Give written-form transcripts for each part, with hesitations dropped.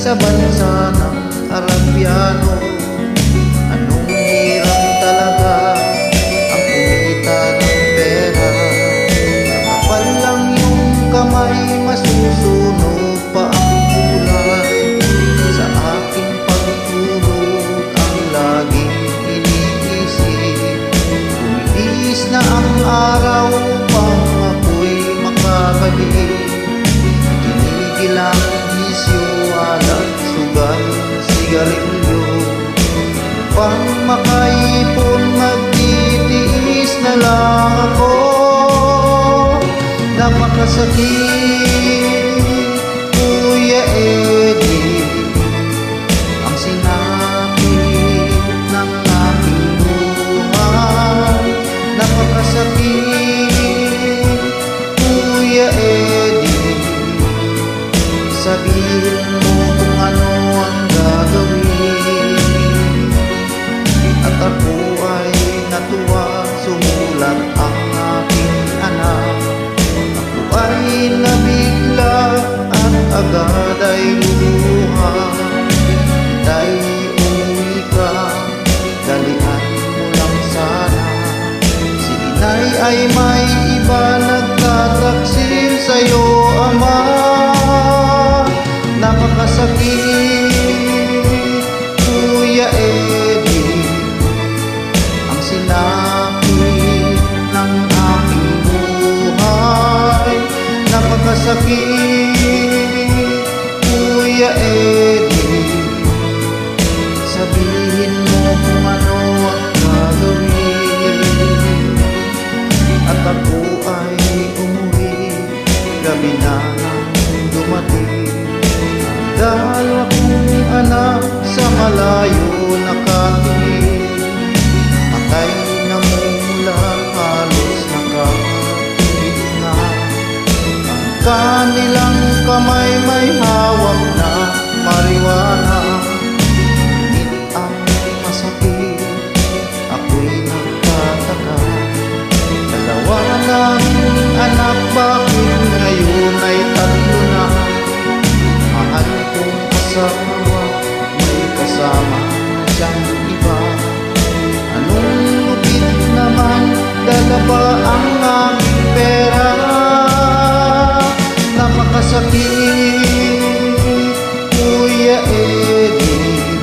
sa bansa ng Arabiano. Anong hirap talaga ang kumita ng pera. Kapal lang yung kamay, masusunog pa ang kulay. Sa aking pagtulog ang laging iniisip. Tumiis na ang araw pang ako'y makabalik. Tinigil ang bisyo, alat, sugal, sigarilyo. Upang makaipon, magtitiis na lang ako. Napakasakit, Kuya Eddie, ang sinapit ng aking buhay. Napakasakit, Kuya Eddie, sabihin mo kung ano ang gagawin. At ako ay natuwa, sumulat ang aking anak. Ako ay nabigla at agad ay lumuha. Tay, umuwi ka, dalian mo lang sana. Si inay ay may iba, nagtataksil sa'yo, ama. Napakasakit, Kuya Eddie, ang sinapit ng aking buhay. Napakasakit, Kuya Eddie, sabihin mo kung ano ang gagawin. At ako ay umuwi, gabi na nang dumating. Dahil akong anak sa malayo nakatingin. Matay na mula, halos nakatulid na. Ang kanilang kamay may hawak na marijuana. Ngunit ang masakit, ako'y nagtataka. Dalawa naming anak, bakit ngayon ay tatlo na? Mahal kong asawa, may kasama siyang iba. Anong lupit naman, dala ba ang aking pera? Napakasakit, Kuya Eddie,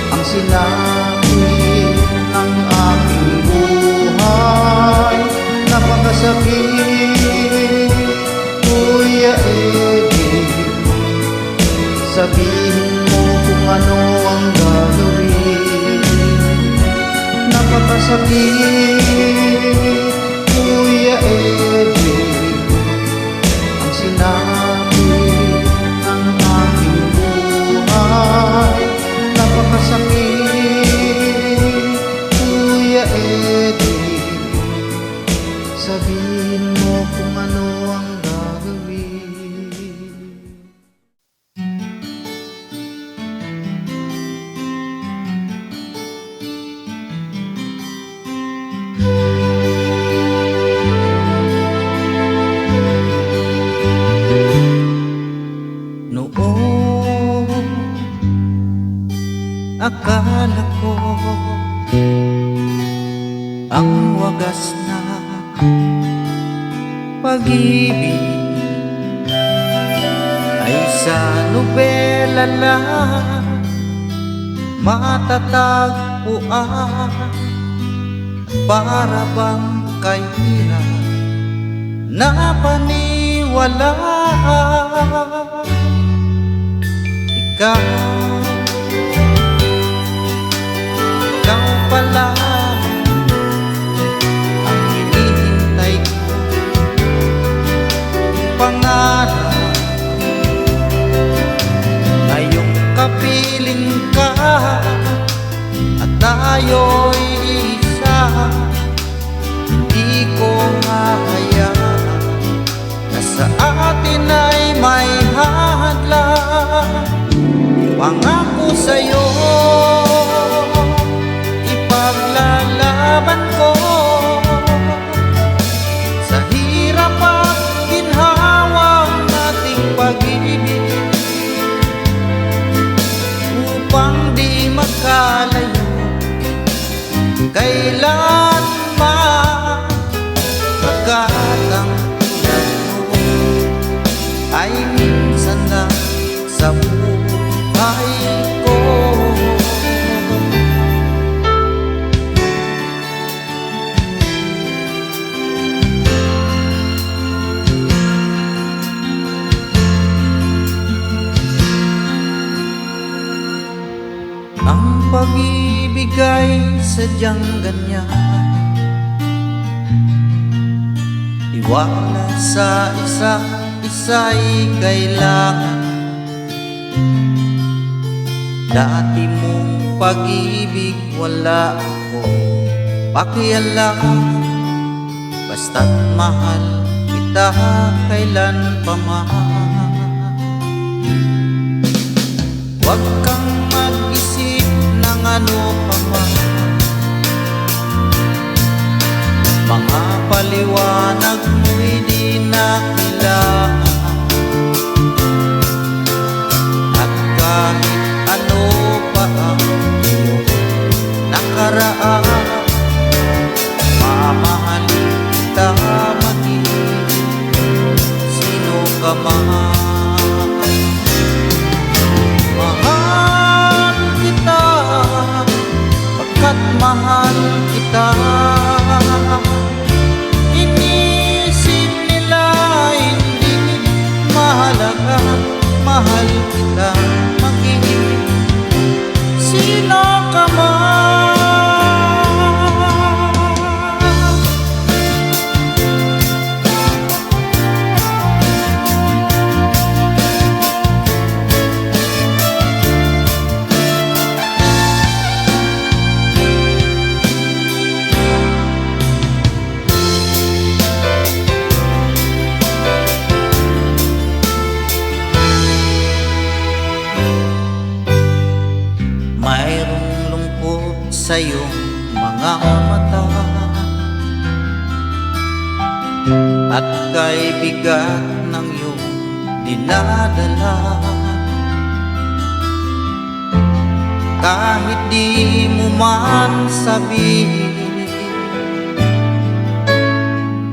ang sinapit ng aking buhay. Napakasakit, Kuya Eddie, sabihin mo kung ano ang gagawin. Napakasakit, Kuya Eddie, ang sinapit ng aking buhay. Napakasakit, Kuya Eddie, sabihin mo kung ano ang gagawin. Noon, akala ko ang wagas na pag-ibig ay sa nobela lang matatagpuan. Para bang kahirap na paniwalaan. Ikaw pala ang hinihintay ko. Pangarap ngayong kapiling ka at tayo'y isa. Hindi ko hahayaan na sa atin ay may hadlang. Pangako sa'yo, ipaglalaban ko sa hirap at ginhawang ating pag-ibig. kailan pagkat ang tulad mo ay minsan lang sa buhay ko. Ang pag-ibig ay sadyang ganyan, tiwala sa isa't isa'y kailangan. Dati mong pag-ibig wala akong pakialam, basta't mahal kita kailan pa man. Huwag kang mag-isip ng ano pa man, mga paliwanag mo'y di na kailangan. At kahit ano pa ang iyong nakaraan, mamahalin kita maging sino ka man. Mahal kita pagkat mahal kita. Inisip nila hindi mahalaga, mahal kita maging sino ka man. Mayroong lungkot sa iyong mga mata, at kay bigat ng iyong dinadala. Kahit di mo man sabihin,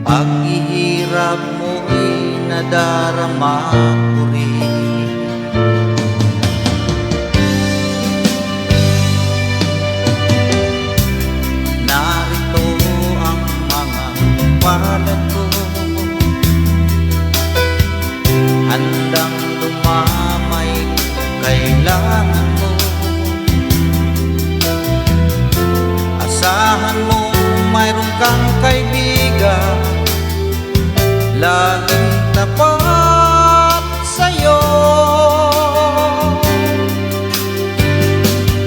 paghihirap mo'y nadarama ko rin. Palad ko handang lumamay kung kailangan mo. Asahan mo mayroon kang kaibigan, laging tapat sa'yo.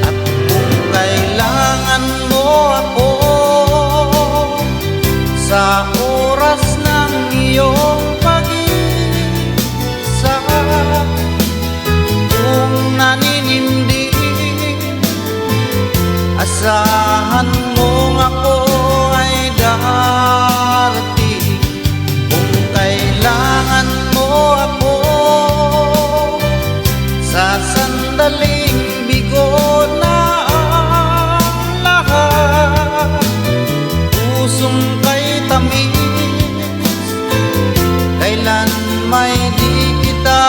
At kung kailangan mo ako sa oras ng iyong pag-isa, kung naninindig, asahan mong ako ay darating. Kung kailangan mo ako sa sandaling bigo na ang lahat, pusong kailan may di kita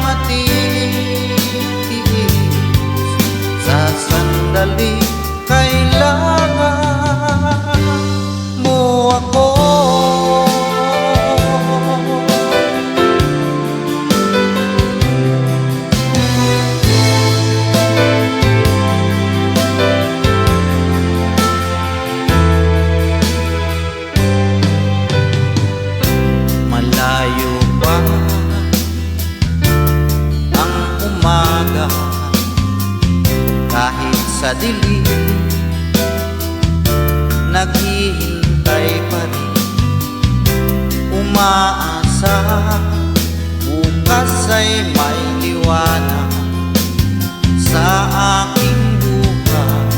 matitiis. Sa sandali kailangan mo ako. Malayo pa ang umaga, kahit sa dilim naghihintay pa rin. Umaasa bukas ay may liwanag sa aking buhay.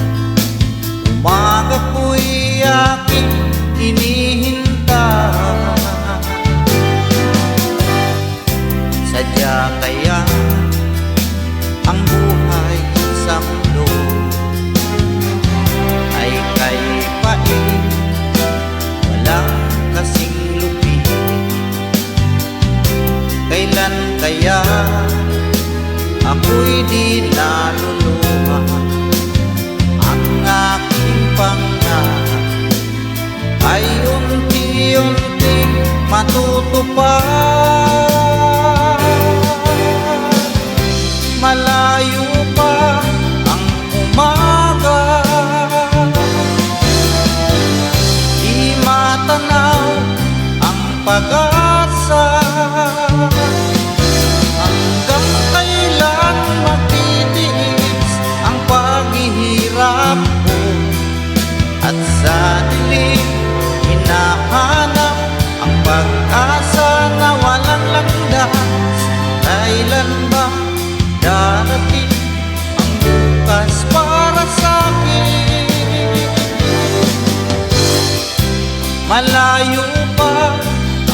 Umaga ko'y aking hinihintay. Sadya kaya ang buhay sa mundo ay kay di naluluha ang aking pangarap ay unti-unting matutupad. Malayo pa ang umaga, di matanaw ang pag-asa. Hanggang kailan magtitiis ang paghihirap ko, at sa dilim hinahanap ang pag-asa na walang landas. Kailan ba darating ang bukas para sa'kin? Malayo pa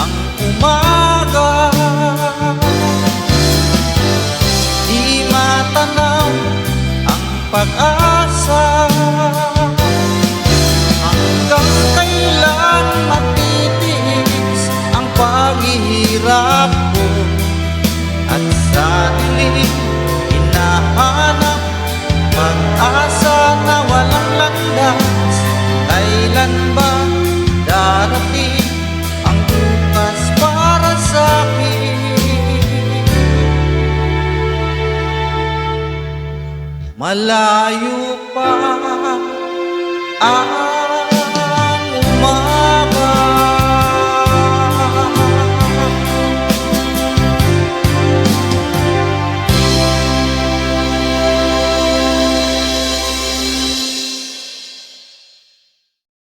ang umaga, di matanaw ang pag-asa. Hanggang kailan matitiis ang paghihirap ko, at sa dilim hinahanap pag-asa na walang landas. Kailan ba darating ang bukas para sa'kin? Malayo pa ang